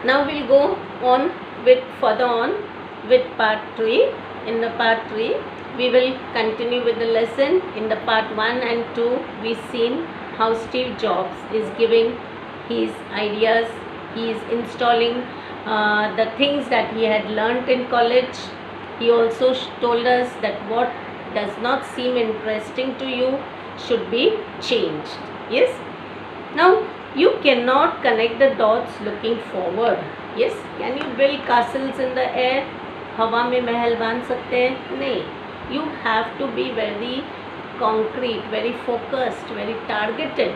Now we'll go on with further on with part 3. In the part 3, we will continue with the lesson. In the part 1 and 2, we've seen how Steve Jobs is giving his ideas. He is installing the things that he had learnt in college. He also told us that what does not seem interesting to you should be changed. Yes. Now you cannot connect the dots looking forward. Yes, can you build castles in the air? हवा में महल बांध सकते हैं? नहीं. You have to be very concrete, very focused, very targeted.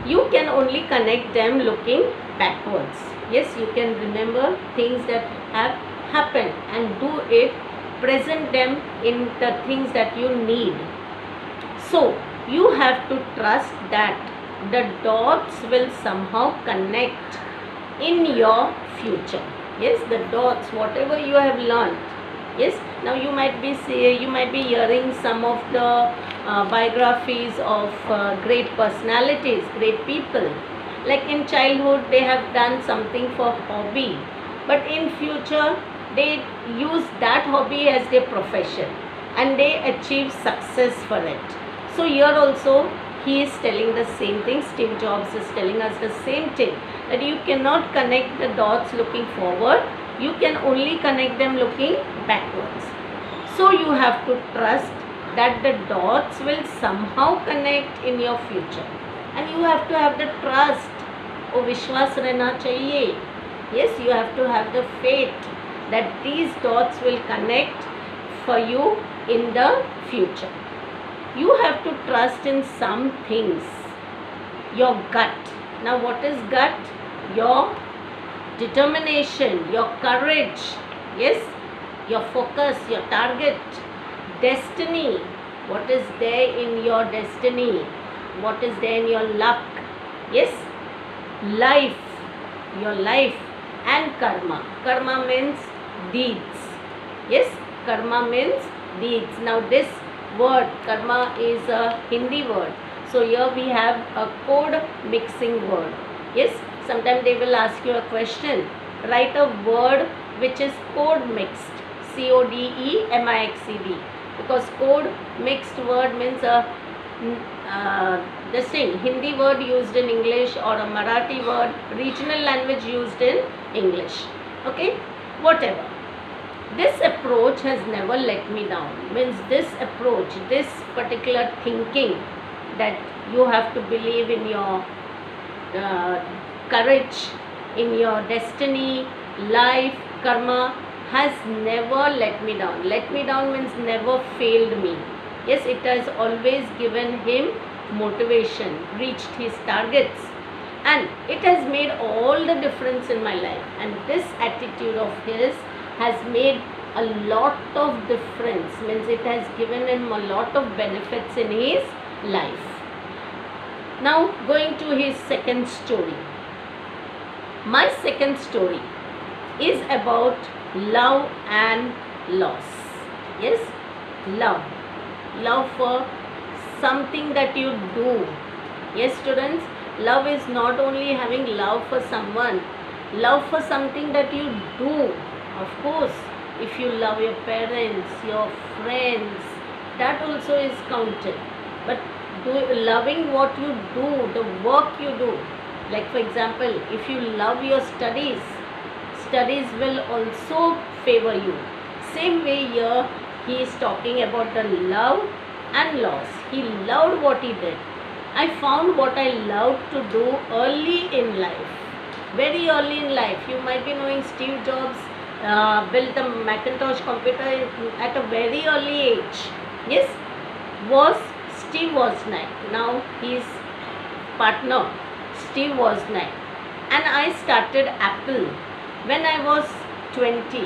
You can only connect them looking backwards. Yes, you can remember things that have happened and do it, present them in the things that you need. So you have to trust that the dots will somehow connect in your future. Yes, the dots, whatever you have learned. Yes, now you might be hearing some of the biographies of great personalities, great people. Like in childhood they have done something for hobby, but in future they use that hobby as their profession and they achieve success for it. So here also he is telling the same thing. Steve Jobs is telling us the same thing, that you cannot connect the dots looking forward, you can only connect them looking backwards. So you have to trust that the dots will somehow connect in your future, and you have to have the trust. वो विश्वास रहना चाहिए. Yes, you have to have the faith that these dots will connect for you in the future. You have to trust in some things. Your gut. Now what is gut? Your determination, your courage. Yes, your focus, your target. Destiny. What is there in your destiny? What is there in your luck? Yes, life, your life. And karma. Karma means deeds. Yes, karma means deeds. Now this word karma is a Hindi word, so here we have a code mixing word. Yes, sometimes they will ask you a question, write a word which is code mixed, CODEMIXED, because code mixed word means a this thing, Hindi word used in English or a Marathi word, regional language used in English. Okay, whatever. This approach has never let me down. Means this approach, this particular thinking that you have to believe in your courage, in your destiny, life, karma, has never let me down. Let me down means never failed me. Yes, it has always given him motivation, reached his targets, and it has made all the difference in my life. And this attitude of his has made a lot of difference, means it has given him a lot of benefits in his life. Now going to his second story. My second story is about love and loss. Yes, love for something that you do. Yes students, love is not only having love for someone, love for something that you do. Of course, if you love your parents, your friends, that also is counted. But loving what you do, the work you do. Like for example, if you love your studies, studies will also favor you. Same way here, he is talking about the love and loss. He loved what he did. I found what I loved to do early in life. Very early in life. You might be knowing Steve Jobs built the Macintosh computer at a very early age. Yes, was Steve Wozniak. Now his partner Steve Wozniak. And I started Apple when I was 20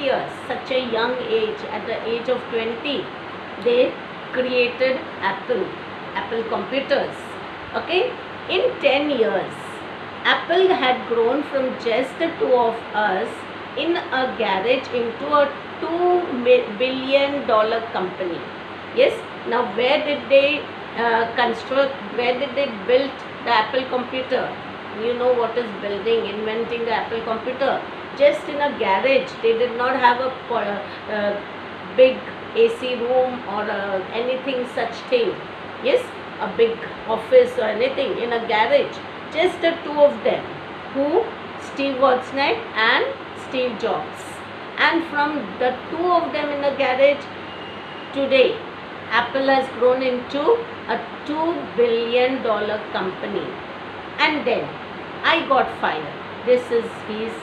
years, such a young age. At the age of 20, they created Apple computers. Okay, in 10 years, Apple had grown from just the two of us in a garage into a $2 billion company. Yes, now where did they construct, where did they build the Apple computer? You know what is building, inventing the Apple computer? Just in a garage. They did not have a big AC room or anything such thing. Yes, a big office or anything, in a garage. Just the two of them. Who? Steve Wozniak and Steve Jobs. And from the two of them in a garage, today Apple has grown into a $2 billion company. And then I got fired. This is his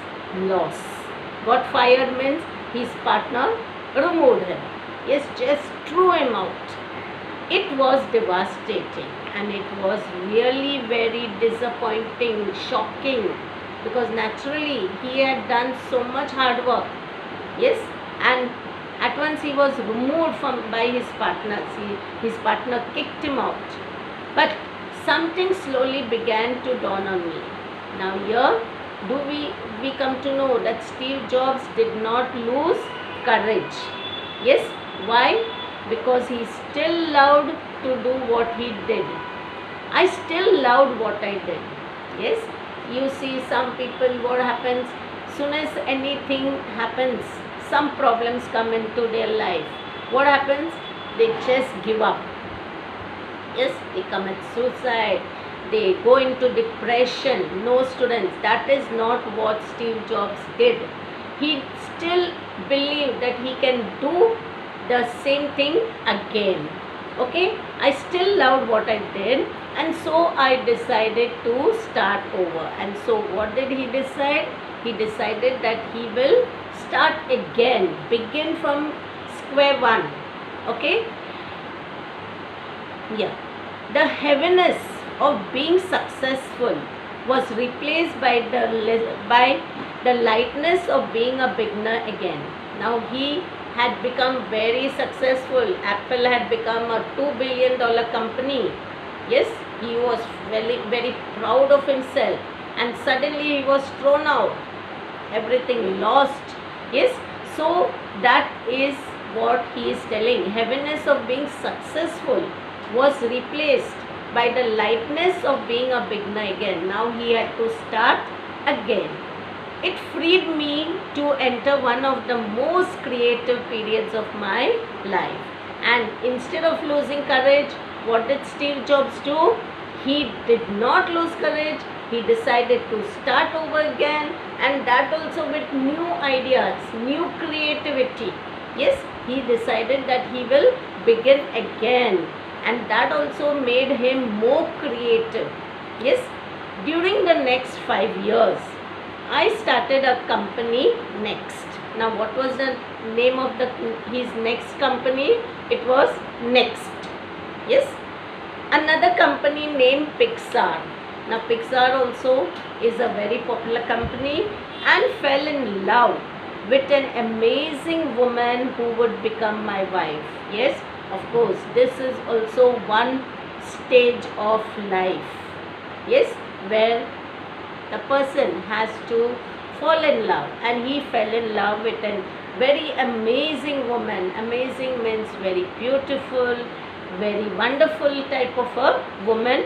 loss. Got fired means his partner removed him. Yes, just threw him out. It was devastating and it was really very disappointing, shocking, because naturally he had done so much hard work. Yes, and at once he was removed by his partners. His partner kicked him out. But something slowly began to dawn on me. Now here we come to know that Steve Jobs did not lose courage. Yes, why? Because he still loved to do what he did. I still loved what I did. Yes, you see some people, what happens, soon as anything happens, some problems come into their life, what happens? They just give up. Yes, they commit suicide, they go into depression. No, students, that is not what Steve Jobs did. He still believed that he can do the same thing again. Okay, I still loved what I did, and so I decided to start over. And so what did he decide? He decided that he will start again, begin from square one. Okay, yeah, the heaviness of being successful was replaced by the lightness of being a beginner again. Now he had become very successful. Apple had become a $2 billion company. Yes, he was very, very proud of himself, and suddenly he was thrown out. Everything lost. Yes, so that is what he is telling. Heaviness of being successful was replaced by the lightness of being a beginner again. Now he had to start again. It freed me to enter one of the most creative periods of my life. And instead of losing courage, what did Steve Jobs do? He did not lose courage. He decided to start over again, and that also with new ideas, new creativity. Yes, he decided that he will begin again, and that also made him more creative. Yes, during the next 5 years, I started a company, Next. Now what was the name of his next company? It was Next. Yes, another company named Pixar. Now Pixar also is a very popular company, and fell in love with an amazing woman who would become my wife. Yes, of course, this is also one stage of life. Yes, where the person has to fall in love, and he fell in love with a very amazing woman. Amazing means very beautiful, very wonderful type of a woman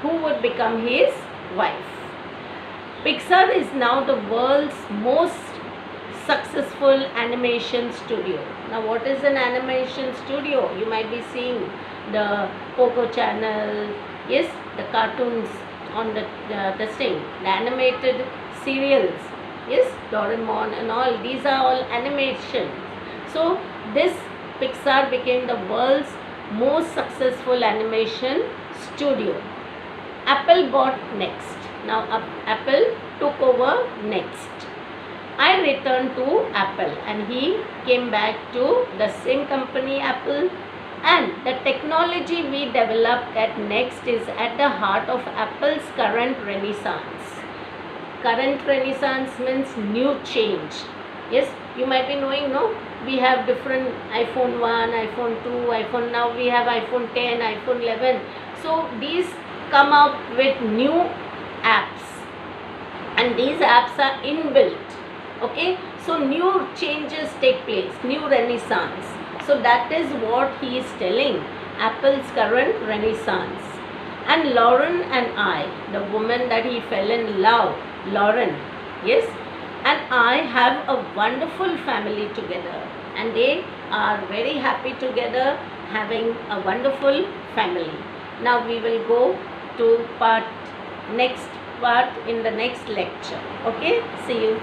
who would become his wife. Pixar is now the world's most successful animation studio. Now what is an animation studio? You might be seeing the Poco channel, yes, the cartoons on the thing, the animated serials, yes, Doraemon and all, these are all animation. So this Pixar became the world's most successful animation studio. Apple bought Next. Now Apple took over Next. I returned to Apple, and he came back to the same company, Apple. And the technology we developed at Next is at the heart of Apple's current renaissance. Current renaissance means new change. Yes, you might be knowing, no? We have different iPhone 1, iPhone 2, iPhone, now we have iPhone 10, iPhone 11. So these come up with new apps, and these apps are inbuilt. Okay, so new changes take place, new renaissance. So that is what he is telling, Apple's current renaissance. And Lauren and I, the woman that he fell in love, Lauren, yes, and I have a wonderful family together, and they are very happy together, having a wonderful family. Now we will go to next part in the next lecture. Okay, see you.